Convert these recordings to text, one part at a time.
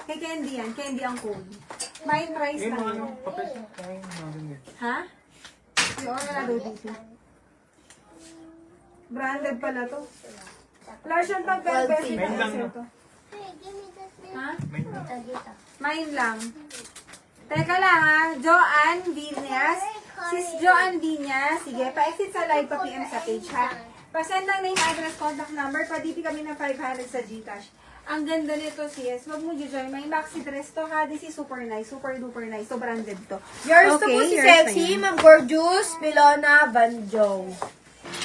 Kay Candy yan. Candy ang code. Mine price Yung lang mga yan. ano, papel. Ay, mga ganyan. Ha? Yung wala daw dito. Branded pala to. Large yung tag 12 pesos Main lang, na no? to. Ha? May na. Mine lang. Teka lang ha. Joanne Viñas. Sis Joanne Viñas. Sige, pa-exit sa live, pa-PM sa page ha. Pa-send ng name, address, contact number. Pa-DP kami ng 500 sa Gcash. Ang ganda nito sis. Wag mo join. May maxi dress to ha. This is super nice. Super duper nice. So branded to. Yours to po si yours na Sexy, yan. Ma'am Gorgeous, Milona, Banjo.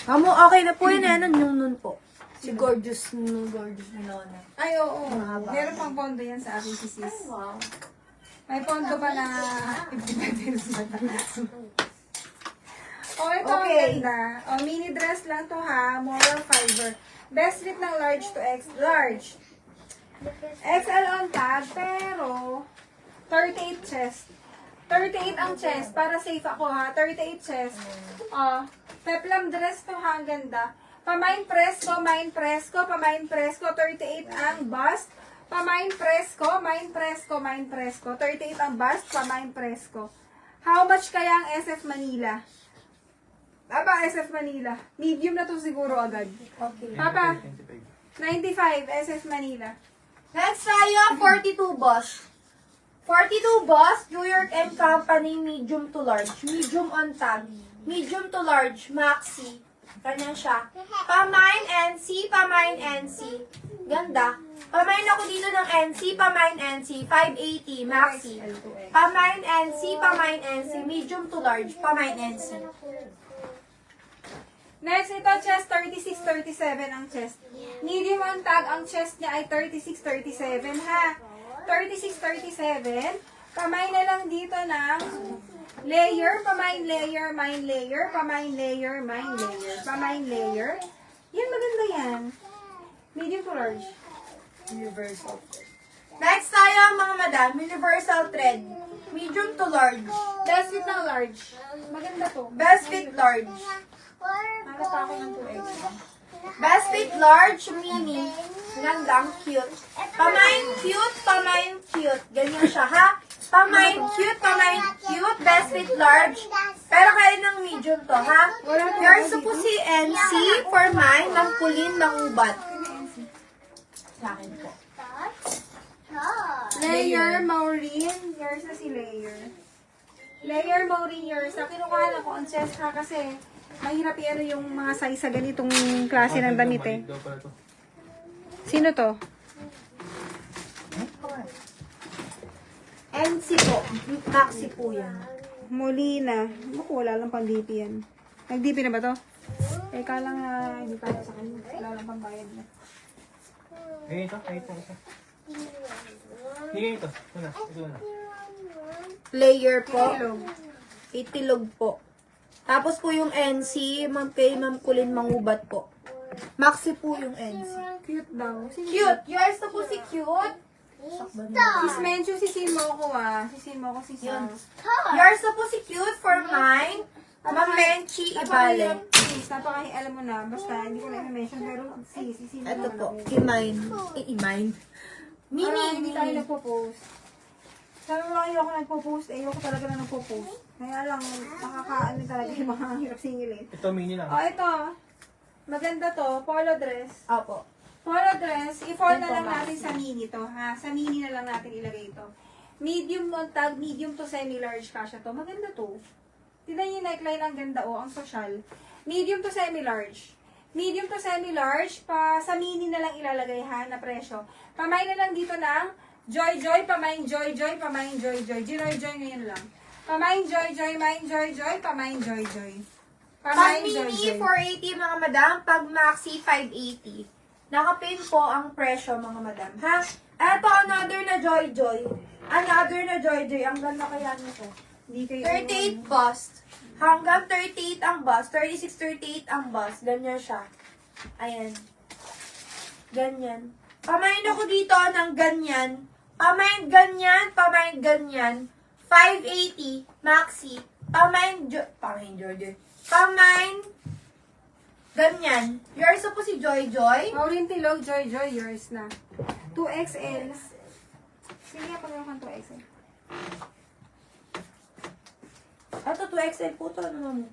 Kamu, okay na po yun, yung nun po. Si Gorgeous Milona. Ay, oo. Mahaba. Meron pang pondo yan sa akin si sis. Wow. May pondo pa na 50 pesos. Oh, ito ang Okay. ganda. Oh, mini dress lang to ha. Moral fiber. Best fit ng large to X. Large. XL on tag, pero 38 chest. 38 ang chest. Para safe ako ha. 38 chest. Oh, peplum dress to ha. Ang ganda. Pamain press ko, main press ko, pamain press ko. 38 ang bust. Pamain press ko, main press ko, main press ko. 38 ang bust, pamain press ko. How much kaya ang SF Manila? Aba, SF Manila. Medium na to siguro agad. Okay. Papa, 25. 95 SF Manila. Next tayo, 42 Boss. 42 Boss, New York & Company, medium to large. Medium on tag. Medium to large, maxi. Ganyan siya. Pamain NC, pamain NC. Ganda. Pamain ako dito ng NC, pamain NC, 580, maxi. Pamain NC, pamain NC, medium to large, pamain NC. Next, ito chest 36-37 ang chest. Medium on tag, ang chest niya ay 36-37 ha. 36-37. Kamay na lang dito ng layer, pamain layer, mine layer, pamain layer, mine layer, pamain layer. Yan, maganda yan. Medium to large. Universal. Next tayo, mga madam, universal thread. Medium to large. Best fit ng large. Maganda to. Best fit large. Hanap pa ako ng 2X. Best fit large, mini. Gandang, cute. Pamain cute, pamain cute. Ganyan siya, ha? Pamain cute, best fit large. Pero kaya ng medium to, ha? Yours po si NC for mine, ng pulin, ng ubat. Sa akin po. Layer, Maureen. Yours na si Layer. Layer, Maureen, yours. Sa kinukuha na ko ang chest ha kasi mahirap i-ano yung mga size sa ganitong klase ng damit eh. Daw pala to. Sino to? NC po. Maxi po yan. Molina. Naku, wala lang pang DP yan. Nag-DP na ba to? Teka lang na hindi pa sa kanya. Wala lang pang bayad na. Eh, ito. Isa. Hindi ito. Ito na. Player po. Ilog. Itilog po. Tapos po yung NC, Ma'am Pay, Ma'am Kulin, Mangubat po. Maxi po yung NC. Cute daw. Sino Cute! Yours na po si Cute. Sis Menchu, sisin mo ko ah. Sisin mo ko si Sam. Yours na po si Cute for mine. Ma'am Menchi Ibale. Sis, alam mo na. Basta, hindi ko na i-mention. Pero sis, sisin mo Ito naman po, ako. Imine. Imine. Mini, Mini. hindi tayo nagpo-post. Sabi mo lang ayoko nagpo-post, ayoko talaga na nagpo-post. Kaya lang, makakaano talaga yung mga hirap singilin. Ito, mini lang. O, ito. Maganda to. Polo dress. Opo. Polo dress, i-fall na Ito, lang natin sa mini to, ha? Sa mini na lang natin ilagay ito. Medium on tag, medium to semi-large kasha to. Maganda to. Tignan yung neckline, ang ganda ang social. Medium to semi-large. Medium to semi-large, sa mini na lang ilalagay ha, na presyo. Pamain na lang dito ng Joy Joy, pamain Joy Joy, pamain Joy Joy. Joy Joy ngayon lang. Pamain Joy Joy, main Joy Joy, pamain Joy Joy. Pag Pamain Joy mini, Joy. 480 mga madam. Pag maxi, 580. Nakapin po ang presyo mga madam. Ha? Eto, another na Joy Joy. Another na Joy Joy. Ang ganda kaya nito. Hindi kayo 38 bust. Hanggang 38 ang bust. 36, 38 ang bust. Ganyan siya. Ayan. Ganyan. Pamain ako dito ng ganyan. Pamain ganyan. Pamain ganyan. 580 maxi. Pamain Jordan. Pamain ganyan. Yours na po si Joy Joy. Maureen Tilog, Joy Joy, yours na. 2XL. Sige, pagkaroon ka 2XL. Ito, 2XL po to. Ano mo?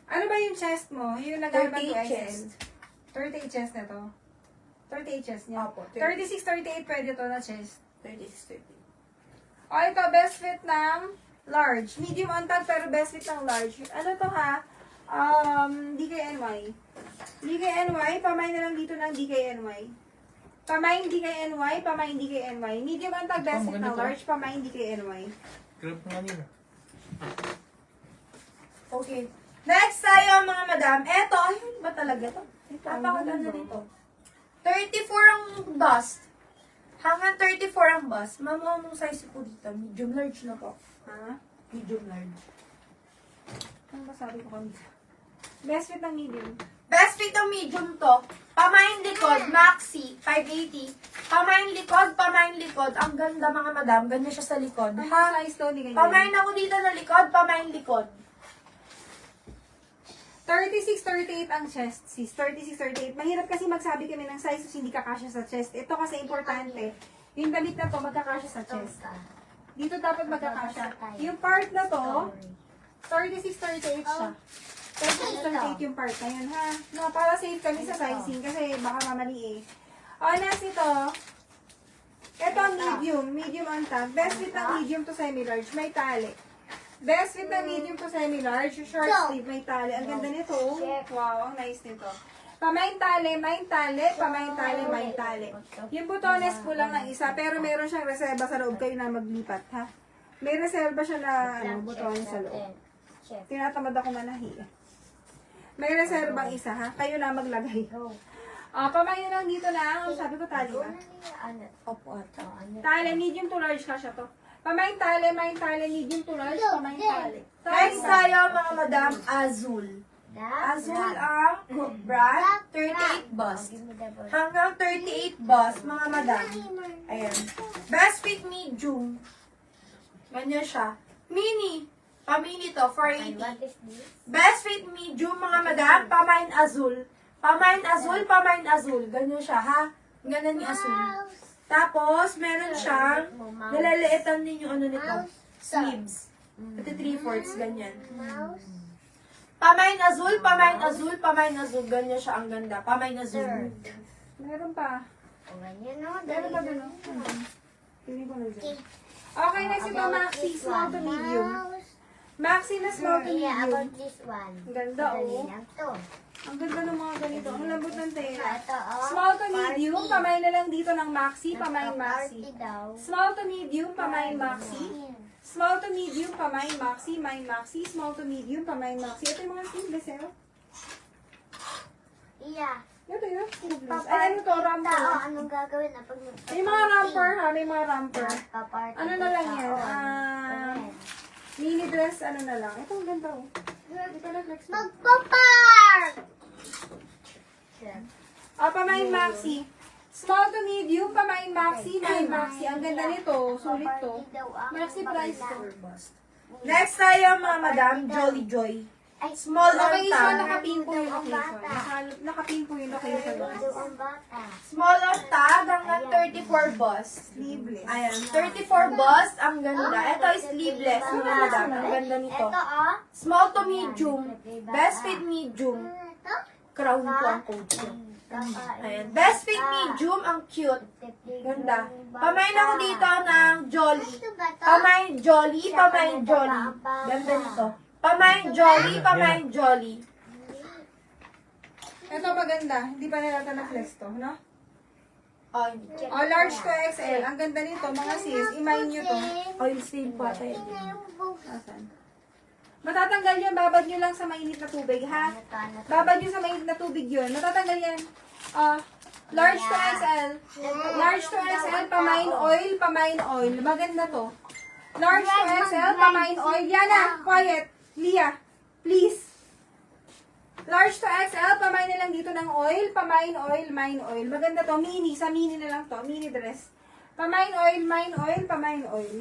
Ano ba yung chest mo? Yung nag-alban 38 2XL? chest. 38 chest na to. 38 chest niya. Opo, 36, 38 pwede to na chest. 36, 30. O, ito, best fit ng large. Medium on tag, pero best fit ng large. Ano to ha? DKNY. DKNY, pamay na lang dito ng DKNY. Pamain DKNY, pamain DKNY. Medium on tag, best fit ng maganda to. large, pamain DKNY. Grab nga nila. Okay. Next tayo, mga madam. Eto, ayun ba talaga to? Ito, Napakaganda ang nito. 34 ang bust. Hanggang 34 ang bust. Ma'am, anong size po dito? Medium large na po. Ha? Medium large. Ano ba sabi ko kanina? Best fit ng medium. Best fit ng medium to. Pamain likod, maxi, 580. Pamain likod. Ang ganda, mga madam. Ganyan siya sa likod. Ano Ha? size to? Hindi ganyan. Pamain ako dito na likod, pamain likod. 36, 38 ang chest, sis. 36, 38. Mahirap kasi magsabi kami ng size kasi hindi kakasya sa chest. Ito kasi importante. Yung damit na to, magkakasya sa chest. Dito dapat magkakasya. Yung part na to, 36, 38 siya. 36, 38 yung part na yun, ha? No, para safe kami sa sizing kasi baka mamali eh. O, next ito. Ito ang medium. Medium on top. Best fit ng medium to semi-large. May tali. Best fit ng medium to semi-large, short sleeve, may tali. Ang ganda nito. Oh. Wow, ang nice nito. Pamain tali, main tali, pamain tali, main tali. Yung butones po lang ng isa, pero meron siyang reserva sa loob kayo na maglipat, ha? May reserva siya na butones sa loob. Tinatamad ako manahi. May reservang isa, ha? Kayo na maglagay. Pamain lang dito na. Sabi ko tali ba? Opo, ito. Tali, medium to large ka siya to. Pamain tali, main tali, medium to large, pamain tali. Next tayo, mga madam, Azul. Azul ang brand, 38 bust. Hanggang 38 bust, mga madam. Ayan. Best fit medium. Ganyan siya. Mini. Pamini to, 480. Best fit medium, mga madam, pamain azul. Pamain azul, pamain azul. Ganyan siya, ha? Ganyan ni azul. Tapos, meron siyang, nilaliitan din yung ano nito, sleeves. Ito 3/4, ganyan. Pamain azul, pamain azul, pamain azul. Ganyan siya, ang ganda. Pamain azul. Meron pa. Meron pa dun, no? Tingnan ko na dyan. Okay, next ito, maxi, small to medium. Maxi na small to medium. Ang ganda, oh. Ang ganda ng mga ganito. Ang lambot ng tela. Small to medium, pamain na lang dito ng maxi, pamain maxi. Small to medium, pamain maxi. Small to medium, pamain maxi, main maxi. Small to medium, pamain maxi. Ito yung mga sleeveless, eh. oh. Ito yun, sleeveless. Ay, ano to, romper. Anong gagawin na pag May mga romper, ha? May mga romper. Ano na lang yan? Mini dress, ano na lang. Ito, ang ganda, oh. Ito na, flex mo. Magpa-park! Pamain maxi. Small to medium, pamain maxi, main maxi. Ang ganda nito, sulit to. Maxi price to. Next tayo, mga madam, Jolly Joy. Small on Location, tag. nakapin po yung location. Nakapin po yung location. Ang bata. Small on tag hanggang 34 bust. Sleeveless. Ayan, 34 bust, ang ganda. Ito is sleeveless, mga madam. Ang ganda nito. Ito, oh. Small to medium. Best fit medium. Ito. Crown po ang code ko. Ayan. Best fit medium, ang cute. Ganda. Pamain ako dito ng Jolly. Ito ba to? Pamain Jolly, pamain Jolly. Ganda nito. Pamain Jolly, pamain Jolly. Ito maganda. Hindi pa nilata na flex to, no? Oh, Large to XL. Ang ganda nito, mga sis. Imayin nyo to. oil stain pa tayo. Asan? Matatanggal yun. Babad nyo lang sa mainit na tubig, ha? Babad nyo sa mainit na tubig yun. Matatanggal yan. Large to XL. Large to XL, pamain oil, pamain oil. Maganda to. Large to XL, pamain oil. Yana, quiet. Lia, please. Large to XL, pamain na lang dito ng oil, pamain oil, main oil. Maganda to. Mini, sa mini na lang to. Mini dress. Pamain oil, main oil, pamain oil.